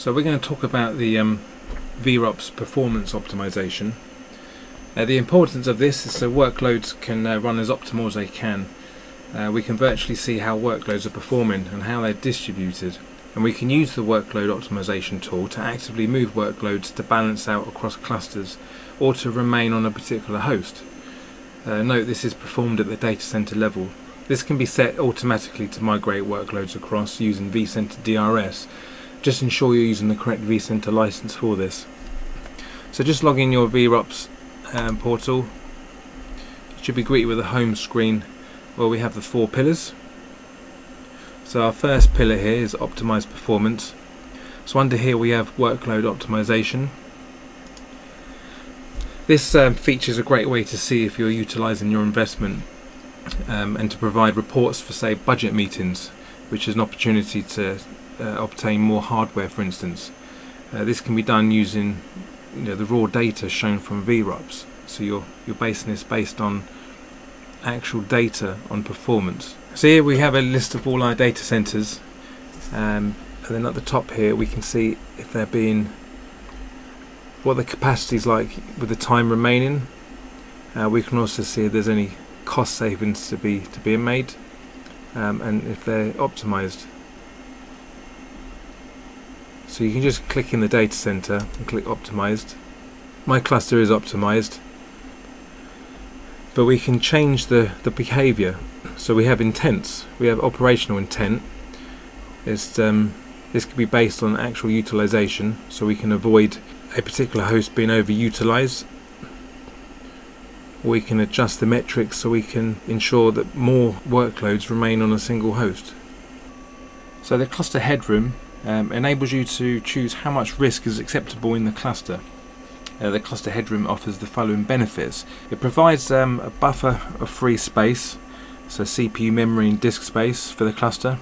So we're going to talk about the vRops performance optimization. The importance of this is so workloads can run as optimal as they can. We can virtually see how workloads are performing and how they're distributed, and we can use the workload optimization tool to actively move workloads to balance out across clusters or to remain on a particular host. Note this is performed at the data center level. This can be set automatically to migrate workloads across using vCenter DRS. Just ensure you're using the correct vCenter license for this. So just log in your vRops portal. You should be greeted with a home screen where we have the 4 pillars. So our first pillar here is optimize performance. So under here we have workload optimization. This features a great way to see if you're utilizing your investment and to provide reports for, say, budget meetings, which is an opportunity to obtain more hardware, for instance. This can be done using the raw data shown from vRops. So you're basing this based on actual data on performance. So here we have a list of all our data centers, and then at the top here we can see if they're being, what the capacity is like with the time remaining. We can also see if there's any cost savings to be made, and if they're optimized. So you can just click in the data center and click optimized. My cluster is optimized, but we can change the behavior. So we have intents, we have operational intent. This could be based on actual utilization, so we can avoid a particular host being overutilized. Or we can adjust the metrics so we can ensure that more workloads remain on a single host. So the cluster headroom enables you to choose how much risk is acceptable in the cluster. The cluster headroom offers the following benefits. It provides a buffer of free space, so CPU, memory and disk space for the cluster.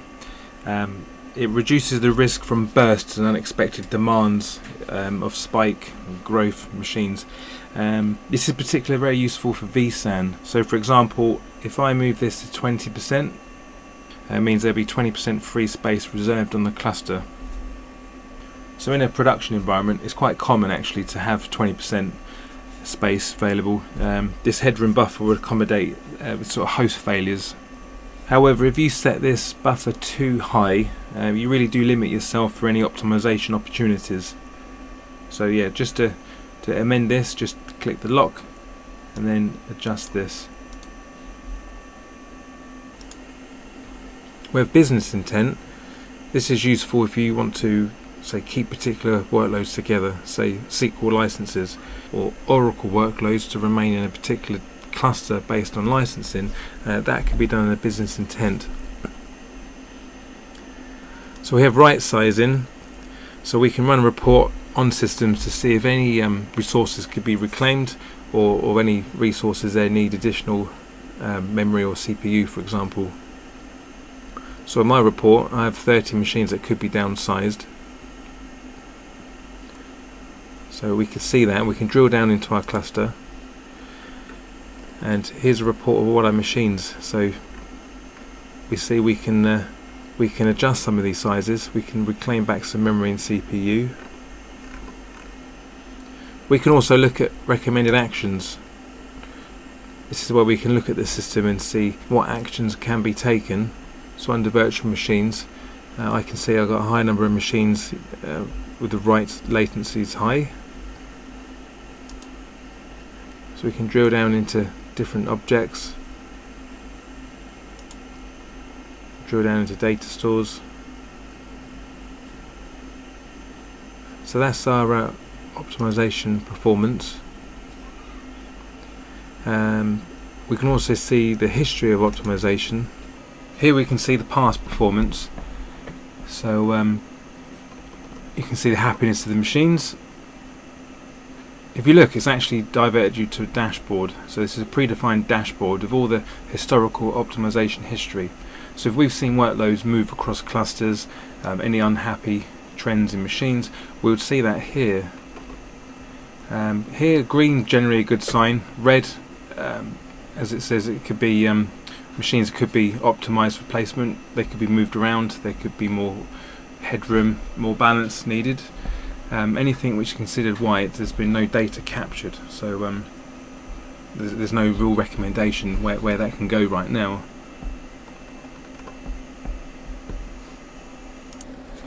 It reduces the risk from bursts and unexpected demands of spike and growth machines. This is particularly very useful for vSAN. So for example, if I move this to 20%, it means there'll be 20% free space reserved on the cluster. So in a production environment, it's quite common actually to have 20% space available. This headroom buffer would accommodate sort of host failures. However, if you set this buffer too high, you really do limit yourself for any optimization opportunities. So yeah, just to amend this, just click the lock and then adjust this. With business intent, this is useful if you want to, say, keep particular workloads together, say SQL licenses or Oracle workloads to remain in a particular cluster based on licensing. That can be done in a business intent. So we have right sizing, so we can run a report on systems to see if any resources could be reclaimed or any resources there need additional memory or CPU, for example. So in my report I have 30 machines that could be downsized. So we can see that, we can drill down into our cluster, and here's a report of all our machines. So we see we can adjust some of these sizes, we can reclaim back some memory and CPU. We can also look at recommended actions. This is where we can look at the system and see what actions can be taken. So under virtual machines, I can see I've got a high number of machines with the write latency is high. So we can drill down into different objects, drill down into data stores. So that's our optimization performance. We can also see the history of optimization. Here we can see the past performance. So you can see the happiness of the machines. If you look, it's actually diverted you to a dashboard. So this is a predefined dashboard of all the historical optimization history. So if we've seen workloads move across clusters, any unhappy trends in machines, we would see that here. Here, green generally a good sign. Red, as it says, it could be machines could be optimized for placement. They could be moved around. They could be more headroom, more balance needed. Anything which is considered white, there's been no data captured, so there's no real recommendation where that can go right now.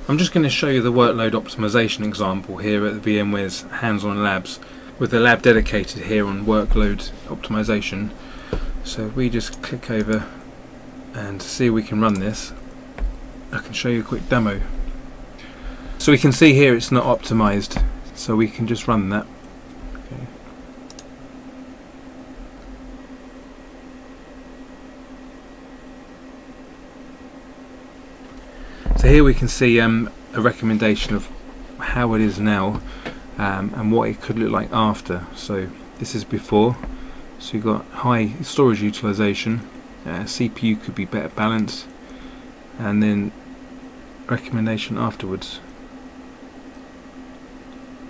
I'm just going to show you the workload optimization example here at VMware's hands-on labs, with the lab dedicated here on workload optimization. So if we just click over and see if we can run this, I can show you a quick demo. So we can see here it's not optimized, so we can just run that. Okay. So here we can see a recommendation of how it is now and what it could look like after. So this is before, so you've got high storage utilization, CPU could be better balanced, and then recommendation afterwards.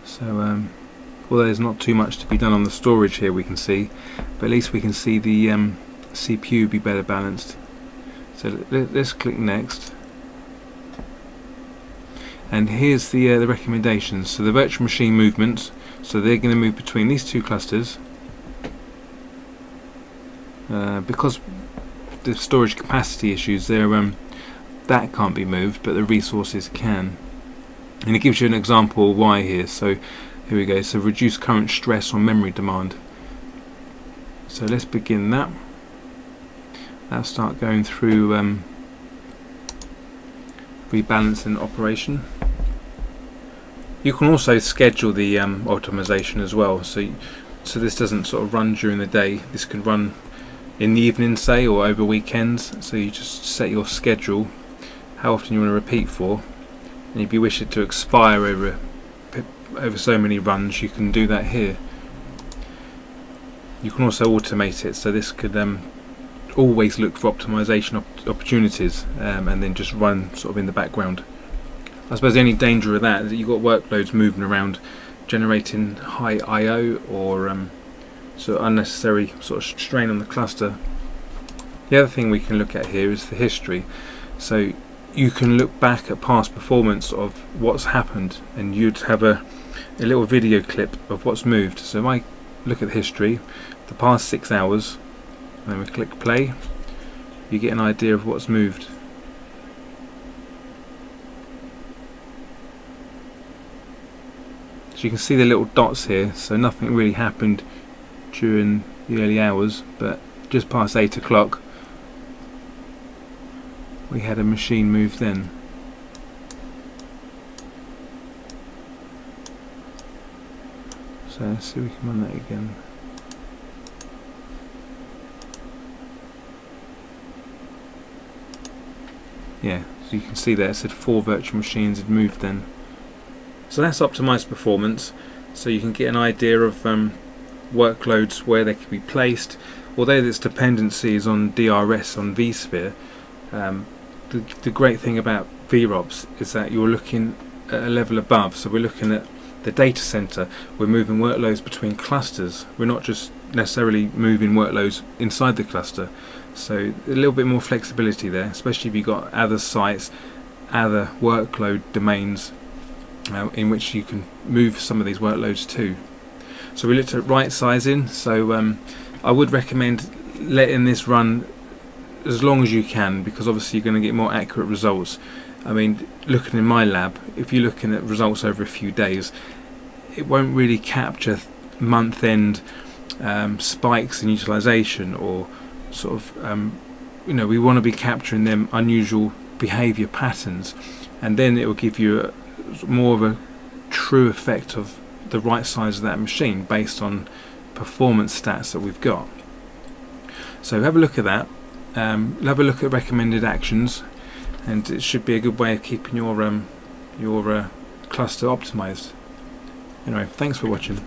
So although there's not too much to be done on the storage here, we can see, but at least we can see the CPU be better balanced. So let's click next. And here's the recommendations. So the virtual machine movements, so they're going to move between these two clusters. Because the storage capacity issues, that can't be moved, but the resources can. And it gives you an example of why here. So here we go. So reduce current stress on memory demand. So let's begin that. That'll start going through rebalancing operation. You can also schedule the optimization as well, so this doesn't sort of run during the day. This could run in the evening, say, or over weekends. So you just set your schedule, how often you want to repeat for, and if you wish it to expire over so many runs, you can do that here. You can also automate it, so this could always look for optimization opportunities and then just run sort of in the background. I suppose the only danger of that is that you've got workloads moving around, generating high I/O or sort of unnecessary sort of strain on the cluster. The other thing we can look at here is the history. So you can look back at past performance of what's happened, and you'd have a little video clip of what's moved. So if I look at the history, the past 6 hours, and then we click play, you get an idea of what's moved. So you can see the little dots here, so nothing really happened during the early hours, but just past 8 o'clock we had a machine move then. So let's see if we can run that again. Yeah, so you can see there it said 4 virtual machines had moved then. So that's optimized performance, so you can get an idea of workloads, where they can be placed. Although there's dependencies on DRS on vSphere, the great thing about VROPS is that you're looking at a level above. So we're looking at the data center, we're moving workloads between clusters, we're not just necessarily moving workloads inside the cluster. So a little bit more flexibility there, especially if you've got other sites, other workload domains in which you can move some of these workloads to. So we looked at right sizing, so I would recommend letting this run as long as you can, because obviously you're going to get more accurate results. I mean, looking in my lab, if you're looking at results over a few days, it won't really capture month-end spikes in utilization, or sort of we want to be capturing them unusual behavior patterns, and then it will give you more of a true effect of the right size of that machine based on performance stats that we've got. So have a look at that, have a look at recommended actions, and it should be a good way of keeping your cluster optimized. Anyway, thanks for watching.